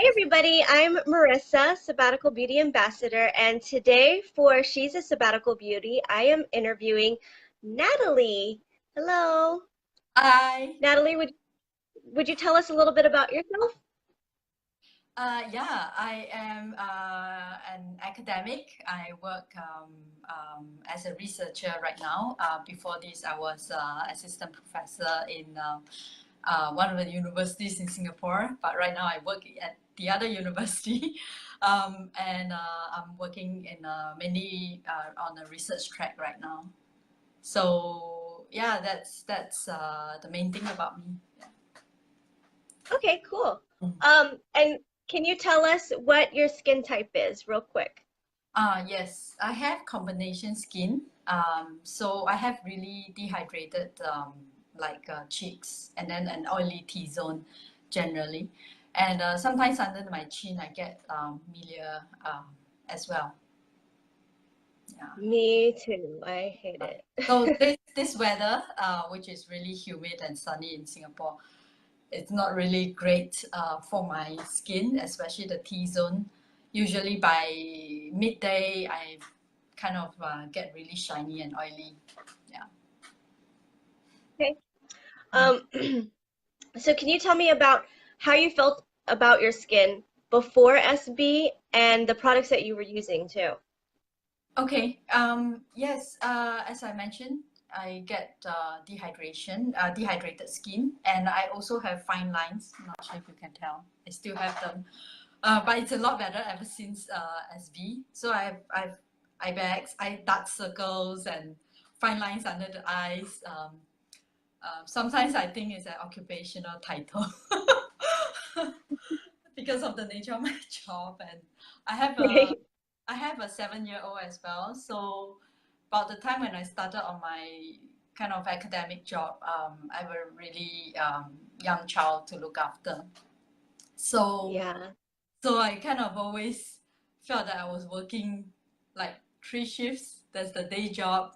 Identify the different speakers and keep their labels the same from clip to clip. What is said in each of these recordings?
Speaker 1: Hi, everybody. I'm Marissa, Sabbatical Beauty Ambassador, and today for She's a Sabbatical Beauty, I am interviewing Natalie. Hello.
Speaker 2: Hi.
Speaker 1: Natalie, would you tell us a little bit about yourself?
Speaker 2: Yeah, I am an academic. I work as a researcher right now. Before this, I was assistant professor in one of the universities in Singapore. But right now, I work at the other university, and I'm working in mainly on a research track right now. So yeah, that's the main thing about me. Yeah.
Speaker 1: Okay, cool. And can you tell us what your skin type is, real quick?
Speaker 2: Yes, I have combination skin. So I have really dehydrated cheeks and then an oily T-zone generally. And sometimes under my chin I get milia as well. Yeah.
Speaker 1: Me too. I hate it.
Speaker 2: So this weather, which is really humid and sunny in Singapore, it's not really great for my skin, especially the T-zone. Usually by midday, I kind of get really shiny and oily. Yeah.
Speaker 1: Okay. Um, so can you tell me about how you felt about your skin before SB and the products that you were using too?
Speaker 2: Okay. Yes. As I mentioned, I get dehydrated skin, and I also have fine lines. I'm not sure if you can tell. I still have them, but it's a lot better ever since SB. So I've eye bags, eye dark circles, and fine lines under the eyes. Sometimes I think it's an occupational title because of the nature of my job, and I have a
Speaker 1: Right.
Speaker 2: I have a 7-year-old as well. So about the time when I started on my kind of academic job, I have a really young child to look after. So
Speaker 1: Yeah.
Speaker 2: so I kind of always felt that I was working like 3 shifts. There's the day job,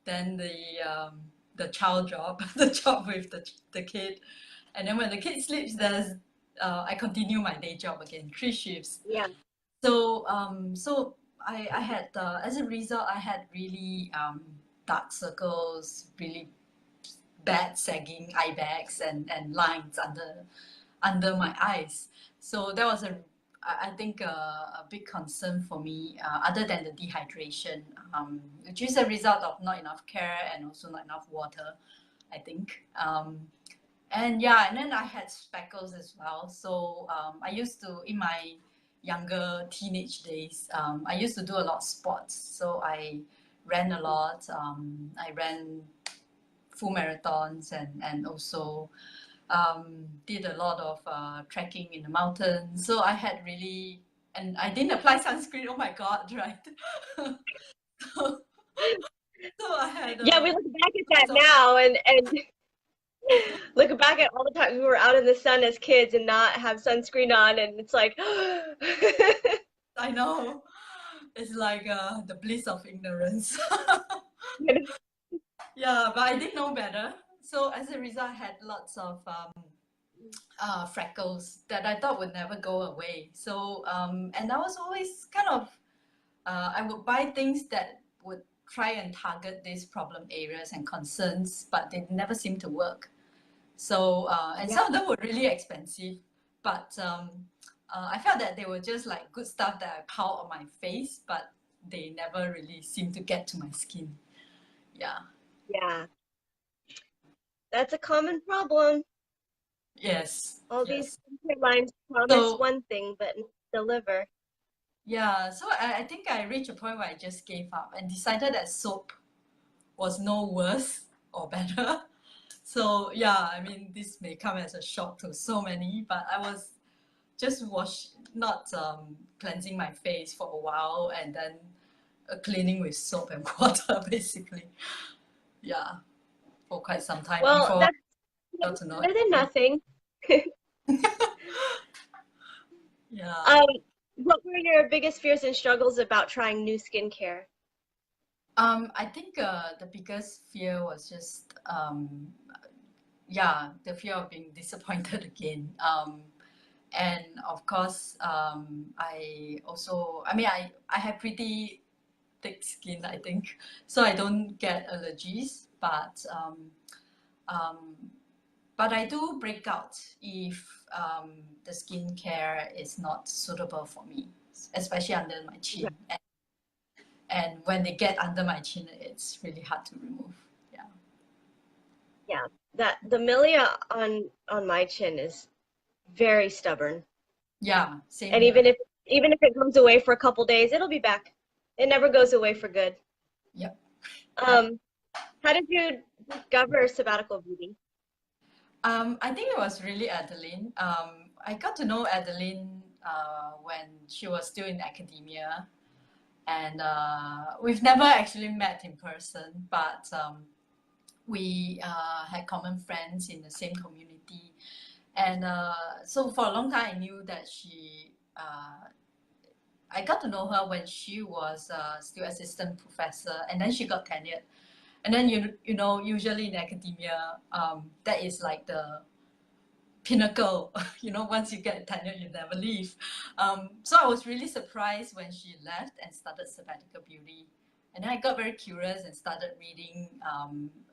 Speaker 2: then the child job, the job with the kid, and then when the kid sleeps, there's I continue my day job again, 3 shifts.
Speaker 1: Yeah.
Speaker 2: So I had as a result, I had really dark circles, really bad sagging eye bags and lines under my eyes. So that was I think a big concern for me, other than the dehydration, which is a result of not enough care and also not enough water, I think. And yeah, and then I had speckles as well. So I used to, in my younger teenage days, I used to do a lot of sports. So I ran a lot. I ran full marathons and also did a lot of trekking in the mountains. So I had really, and I didn't apply sunscreen. Oh my God, right? so, so I had
Speaker 1: Yeah, we look back at that
Speaker 2: lots of,
Speaker 1: now and look back at all the time we were out in the sun as kids and not have sunscreen on, and it's like,
Speaker 2: I know, it's like the bliss of ignorance. Yeah, but I didn't know better. So as a result, I had lots of freckles that I thought would never go away. So and I was always kind of I would buy things that would try and target these problem areas and concerns, but they never seem to work. So and
Speaker 1: yeah,
Speaker 2: some of them were really expensive, but I felt that they were just like good stuff that I piled on my face, but they never really seemed to get to my skin. Yeah.
Speaker 1: yeah, that's a common problem.
Speaker 2: Yes.
Speaker 1: All these
Speaker 2: Yes.
Speaker 1: skincare lines promise
Speaker 2: So
Speaker 1: one thing but not deliver.
Speaker 2: yeah, so I think I reached a point where I just gave up and decided that soap was no worse or better. So yeah, I mean, this may come as a shock to so many, but I was just not cleansing my face for a while and then cleaning with soap and water, basically. Yeah, for quite some time
Speaker 1: Well,
Speaker 2: before I got
Speaker 1: that's
Speaker 2: to know
Speaker 1: better than
Speaker 2: it.
Speaker 1: nothing.
Speaker 2: Yeah.
Speaker 1: Um, what were your biggest fears and struggles about trying new skincare?
Speaker 2: I think the biggest fear was just yeah, the fear of being disappointed again. And of course, I mean, I have pretty thick skin, I think, so I don't get allergies. Um, but I do break out if the skincare is not suitable for me, especially under my chin. And when they get under my chin, it's really hard to remove. Yeah.
Speaker 1: Yeah, that the milia on my chin is very stubborn.
Speaker 2: Yeah, same
Speaker 1: And
Speaker 2: here.
Speaker 1: even if it goes away for a couple days, it'll be back. It never goes away for good.
Speaker 2: Yep. Yep.
Speaker 1: Um, how did you discover sabbatical beauty?
Speaker 2: I think it was really Adeline. I got to know Adeline when she was still in academia, and we've never actually met in person, but we had common friends in the same community. And so for a long time, I knew that I got to know her when she was still assistant professor, and then she got tenured. And then you know, usually in academia, that is like the pinnacle. You know, once you get tenure, you never leave. So I was really surprised when she left and started Sabbatical Beauty. And then I got very curious and started reading,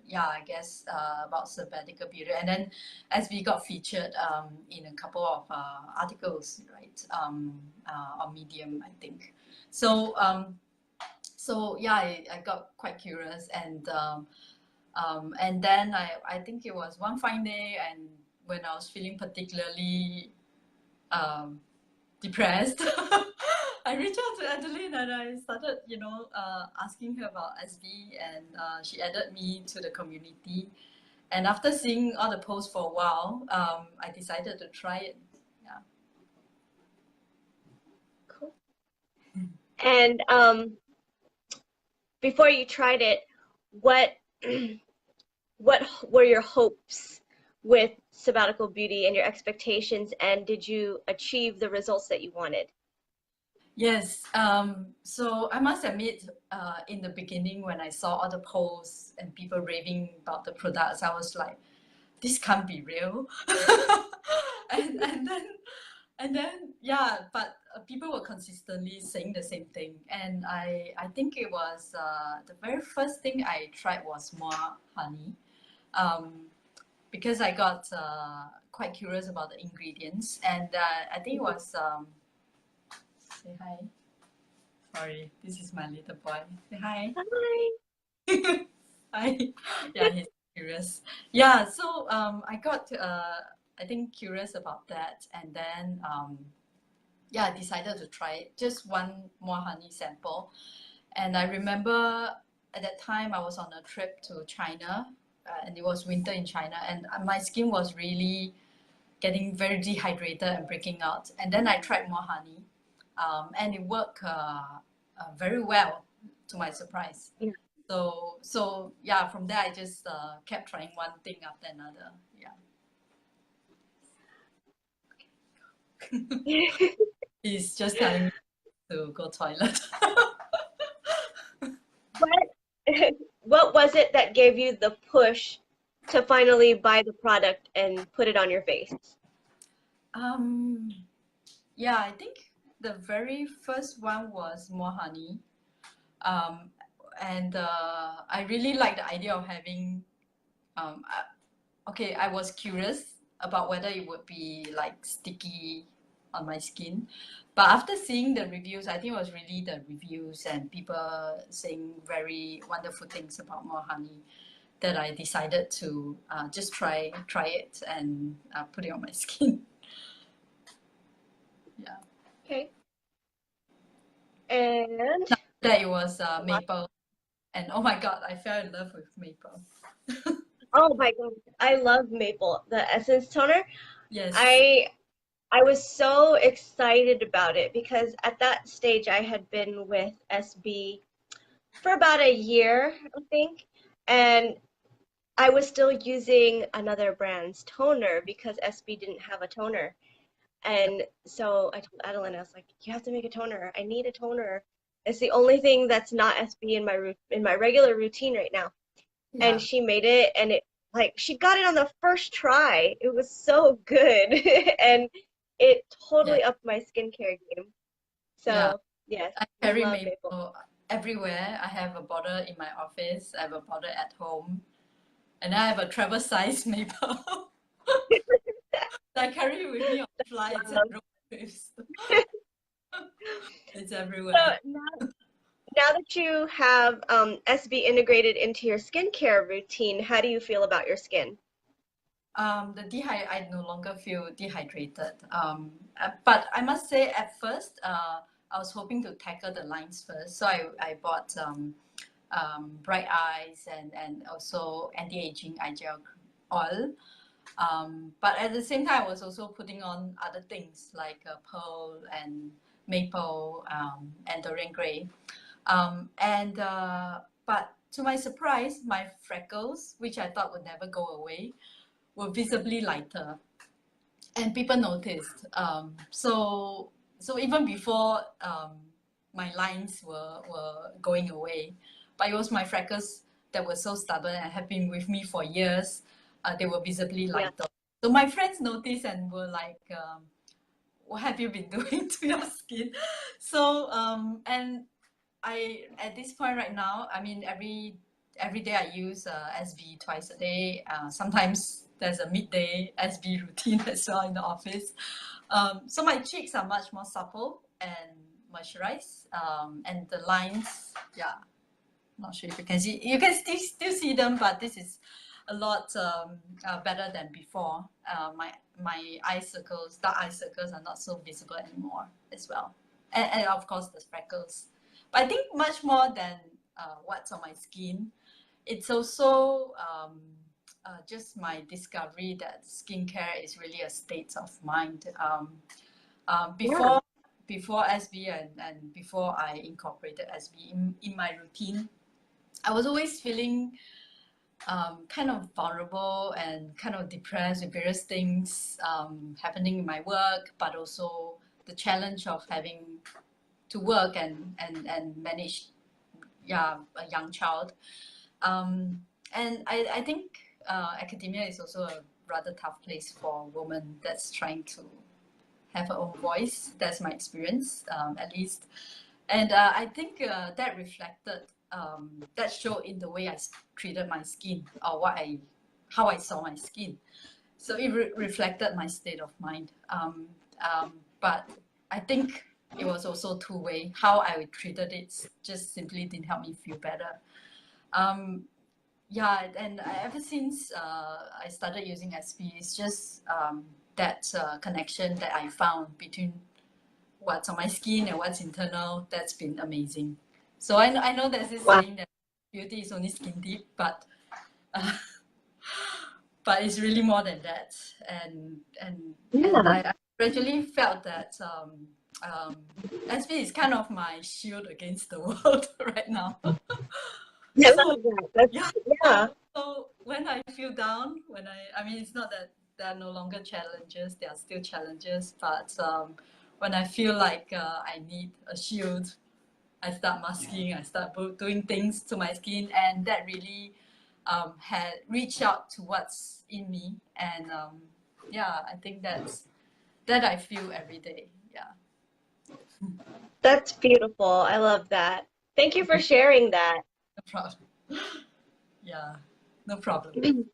Speaker 2: yeah, I guess about Sabbatical Beauty. And then as we got featured in a couple of articles, right, on Medium, I think. So, so yeah, I got quite curious, and then I think it was one fine day, and when I was feeling particularly um, depressed, I reached out to Adeline and I started, you know, asking her about SB, and she added me to the community. And after seeing all the posts for a while, I decided to try it. Yeah.
Speaker 1: Cool. And before you tried it, what what were your hopes with sabbatical beauty and your expectations, and did you achieve the results that you wanted?
Speaker 2: Yes. So I must admit, in the beginning, when I saw all the posts and people raving about the products, I was like, this can't be real. And then yeah, but people were consistently saying the same thing, and I think it was the very first thing I tried was more honey, because I got quite curious about the ingredients, and I think it was say hi. Sorry, this is my little boy. Say hi.
Speaker 1: Hi.
Speaker 2: Hi. Yeah, he's curious. Yeah, so I got I think curious about that, and then yeah, I decided to try it. Just one more honey sample, and I remember at that time I was on a trip to China, and it was winter in China, and my skin was really getting very dehydrated and breaking out. And then I tried more honey, and it worked very well, to my surprise.
Speaker 1: Yeah.
Speaker 2: So yeah, from there I just kept trying one thing after another. Yeah. He's just telling me to go toilet.
Speaker 1: What what was it that gave you the push to finally buy the product and put it on your face?
Speaker 2: um, yeah, I think the very first one was more honey. Um, and I really like the idea of having okay, I was curious about whether it would be like sticky on my skin. But after seeing the reviews, I think it was really the reviews and people saying very wonderful things about more honey that I decided to just try it and put it on my skin. Yeah.
Speaker 1: Okay. And
Speaker 2: That it was maple, and oh my god, I fell in love with maple.
Speaker 1: oh my God, I love maple, the essence toner.
Speaker 2: Yes.
Speaker 1: I I was so excited about it because at that stage I had been with SB for about a year, I think, and I was still using another brand's toner because SB didn't have a toner. And so I told Adeline, I was like, "You have to make a toner. I need a toner. It's the only thing that's not SB in my regular routine right now." And
Speaker 2: Yeah.
Speaker 1: she made it, and it like she got it on the first try. It was so good, and it
Speaker 2: Yeah,
Speaker 1: totally upped my skincare game.
Speaker 2: yeah.
Speaker 1: So yes,
Speaker 2: I carry
Speaker 1: love maple.
Speaker 2: maple everywhere. I have a bottle in my office. I have a bottle at home, and I have a travel size maple. I carry it with me on flights and
Speaker 1: Wow.
Speaker 2: road trips. It's
Speaker 1: So
Speaker 2: everywhere.
Speaker 1: now that you have SB integrated into your skincare routine, how do you feel about your skin?
Speaker 2: I no longer feel dehydrated. But I must say, at first, I was hoping to tackle the lines first. So I bought bright eyes and also anti-aging eye gel oil. But at the same time, I was also putting on other things like pearl and maple and Dorian Gray. But to my surprise, my freckles, which I thought would never go away, were visibly lighter, and people noticed. So even before my lines were going away, but it was my freckles that were so stubborn and have been with me for years. They were visibly
Speaker 1: Yeah.
Speaker 2: lighter. So my friends noticed and were like, "What have you been doing to your skin?" So and I at this point right now, I mean every day I use SB twice a day. Sometimes there's a midday SB routine as well in the office. So my cheeks are much more supple and moisturized, and the lines, yeah, not sure if you can see. You can still see them, but this is a lot better than before. My eye circles, dark eye circles, are not so visible anymore as well, and of course the freckles. But I think much more than what's on my skin, it's also just my discovery that skincare is really a state of mind.
Speaker 1: Yeah.
Speaker 2: Before SB and before I incorporated SB in my routine, I was always feeling kind of vulnerable and kind of depressed with various things happening in my work, but also the challenge of having to work and manage, yeah, a young child. And I think academia is also a rather tough place for a woman that's trying to have her own voice. That's my experience, at least. And I think that reflected, that showed in the way I treated my skin, or how I saw my skin. So it reflected my state of mind. But I think it was also two-way. How I treated it just simply didn't help me feel better. Um, yeah, and ever since I started using SP, it's just that connection that I found between what's on my skin and what's internal. That's been amazing. So I know there's this
Speaker 1: Wow.
Speaker 2: saying that beauty is only skin deep, uh, but it's really more than that. And
Speaker 1: Yeah.
Speaker 2: I gradually felt that um, SP is kind of my shield against the world right now.
Speaker 1: I
Speaker 2: So
Speaker 1: love that. That's
Speaker 2: yeah,
Speaker 1: yeah.
Speaker 2: so when I feel down, I mean, it's not that there are no longer challenges, there are still challenges, but when I feel like I need a shield, I start masking, I start doing things to my skin, and that really had reached out to what's in me. And yeah, I think that I feel every day. Yeah,
Speaker 1: That's beautiful. I love that. Thank you for sharing that.
Speaker 2: no problem. Yeah, no problem.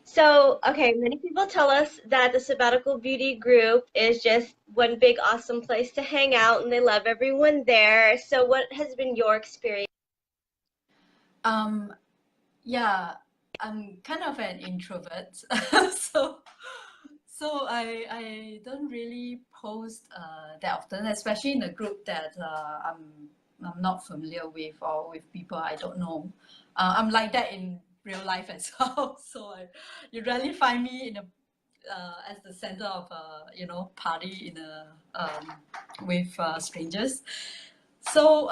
Speaker 1: So, okay, many people tell us that the Sabbatical Beauty group is just one big awesome place to hang out and they love everyone there. So, what has been your experience?
Speaker 2: Um, Yeah, I'm kind of an introvert, so I don't really post that often, especially in a group that I'm not familiar with or with people I don't know. I'm like that in real life as well, so you rarely find me in a as the center of a party in a with strangers. So,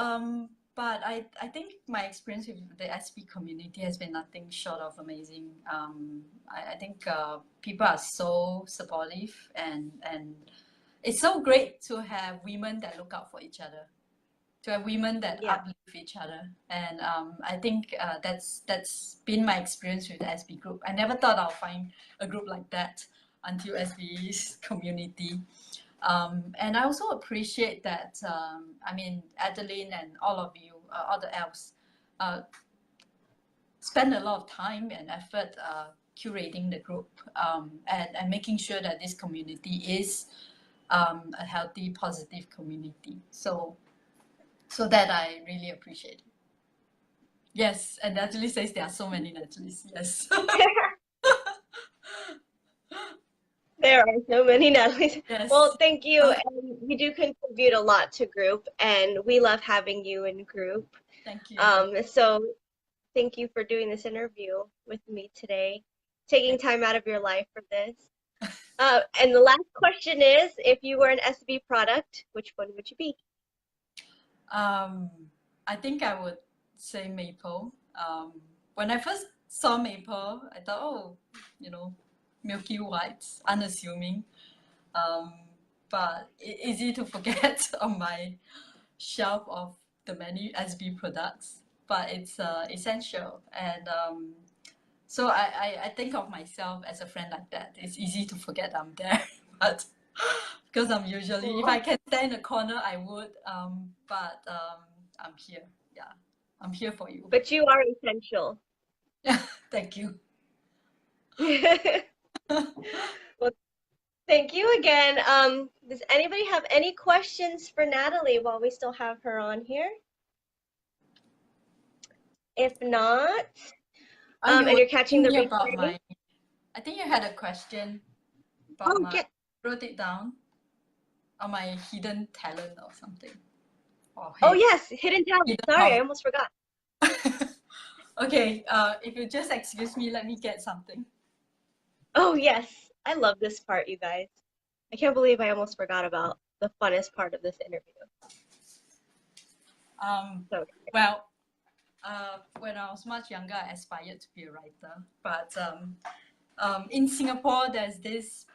Speaker 2: but I think my experience with the SP community has been nothing short of amazing. I think people are so supportive, and it's so great to have women that look out for each other, to have women that
Speaker 1: Yeah.
Speaker 2: uplift each other. And I think that's been my experience with the SP group. I never thought I'll find a group like that. until SB's community. And I also appreciate that, I mean, Adeline and all of you, other elves, spend a lot of time and effort curating the group, and making sure that this community is a healthy, positive community. So that I really appreciate it. Yes, and Natalie says there are so many Natalies. Yes.
Speaker 1: There are so many Natalies.
Speaker 2: Yes.
Speaker 1: Well, thank you. And you do contribute a lot to group, and we love having you in group.
Speaker 2: Thank you.
Speaker 1: So thank you for doing this interview with me today, taking time out of your life for this. And the last question is, if you were an SB product, which one would you be?
Speaker 2: I think I would say Maple. When I first saw Maple, I thought, oh, milky whites, unassuming, but easy to forget on my shelf of the many SB products. But it's essential, and so I think of myself as a friend like that. It's easy to forget I'm there, but because I'm usually, if I can stay in the corner, I would. But I'm here. Yeah, I'm here for you.
Speaker 1: But you are essential.
Speaker 2: Thank you.
Speaker 1: Well, thank you again. Does anybody have any questions for Natalie while we still have her on here? If not, and you're catching the replay.
Speaker 2: I think you had a question about
Speaker 1: yeah.
Speaker 2: Wrote it down on my hidden talent or something.
Speaker 1: Oh yes, hidden talent. Sorry, I almost forgot.
Speaker 2: Okay, if you just excuse me, let me get something.
Speaker 1: Oh yes, I love this part, you guys. I can't believe I almost forgot about the funnest part of this interview.
Speaker 2: Well, when I was much younger, I aspired to be a writer. But in Singapore, there's this,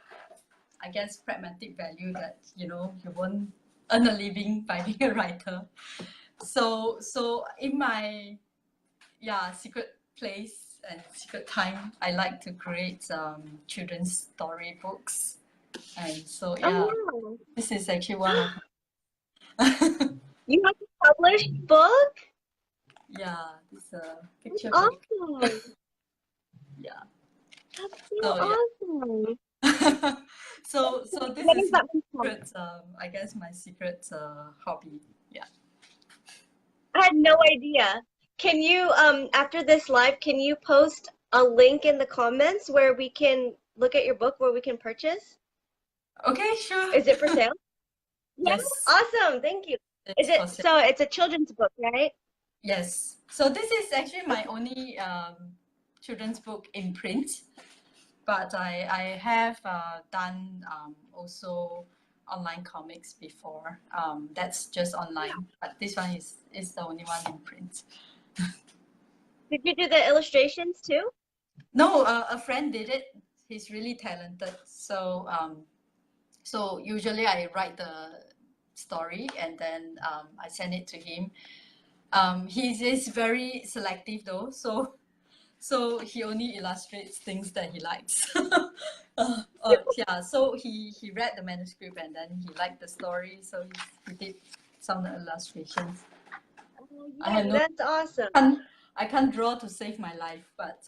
Speaker 2: I guess, pragmatic value that, you won't earn a living by being a writer. So in my secret place and secret time, I like to create children's story books. And so
Speaker 1: wow.
Speaker 2: This is actually one of
Speaker 1: You have a published book?
Speaker 2: Yeah, it's a picture
Speaker 1: book.
Speaker 2: Awesome. Yeah.
Speaker 1: That's so awesome.
Speaker 2: So this is my secret, I guess my secret hobby. Yeah.
Speaker 1: I had no idea. Can you, after this live, can you post a link in the comments where we can look at your book, where we can purchase?
Speaker 2: Okay, sure.
Speaker 1: Is it for sale?
Speaker 2: Yes.
Speaker 1: Awesome, thank you. Is it so? It's a children's book, right?
Speaker 2: Yes. So this is actually my only children's book in print, but I have done also online comics before. That's just online, but this one is the only one in print.
Speaker 1: Did you do the illustrations too?
Speaker 2: No, a friend did it. He's really talented. So so usually I write the story and then I send it to him. He's very selective though, so he only illustrates things that he likes. Yeah, so he read the manuscript and then he liked the story, so he did some illustrations.
Speaker 1: Oh, yeah, that's awesome.
Speaker 2: I can't draw to save my life, but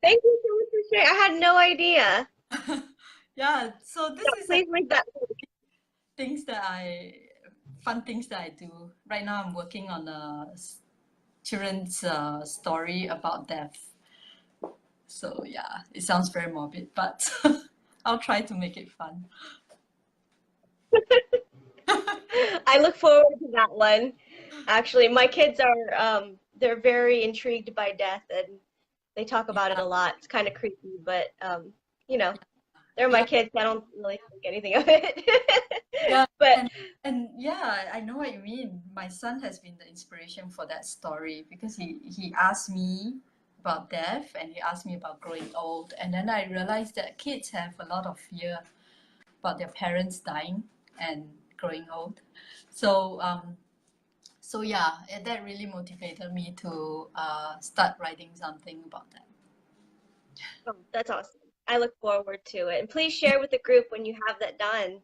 Speaker 1: Thank you so much for sharing. I had no idea.
Speaker 2: Yeah, so this is
Speaker 1: please make that
Speaker 2: fun things that I do. Right now I'm working on a children's story about death. So yeah, it sounds very morbid, but I'll try to make it fun.
Speaker 1: I look forward to that one. Actually, my kids are they're very intrigued by death and they talk about it a lot. It's kind of creepy, but they're my kids. I don't really think anything of it.
Speaker 2: Yeah,
Speaker 1: but
Speaker 2: and yeah, I know what you mean. My son has been the inspiration for that story because he asked me about death and he asked me about growing old, and then I realized that kids have a lot of fear about their parents dying and growing old. So yeah, that really motivated me to start writing something about that.
Speaker 1: Oh, that's awesome. I look forward to it. And please share with the group when you have that done.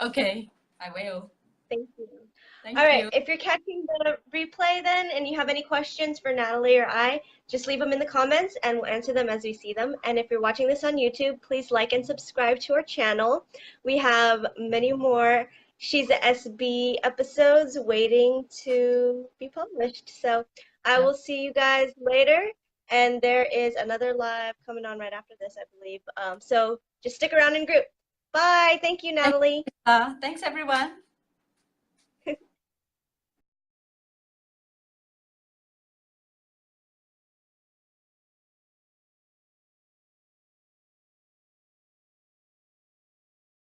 Speaker 2: Okay, I will.
Speaker 1: Thank you. All
Speaker 2: Thank
Speaker 1: right,
Speaker 2: you.
Speaker 1: if you're catching the replay then and you have any questions for Natalie or I, just leave them in the comments and we'll answer them as we see them. And if you're watching this on YouTube, please like and subscribe to our channel. We have many more She's a SB episodes waiting to be published. So I
Speaker 2: Yeah.
Speaker 1: will see you guys later. And there is another live coming on right after this, I believe. So just stick around in group. Bye. Thank you,
Speaker 2: Thank
Speaker 1: Natalie.
Speaker 2: Thanks everyone.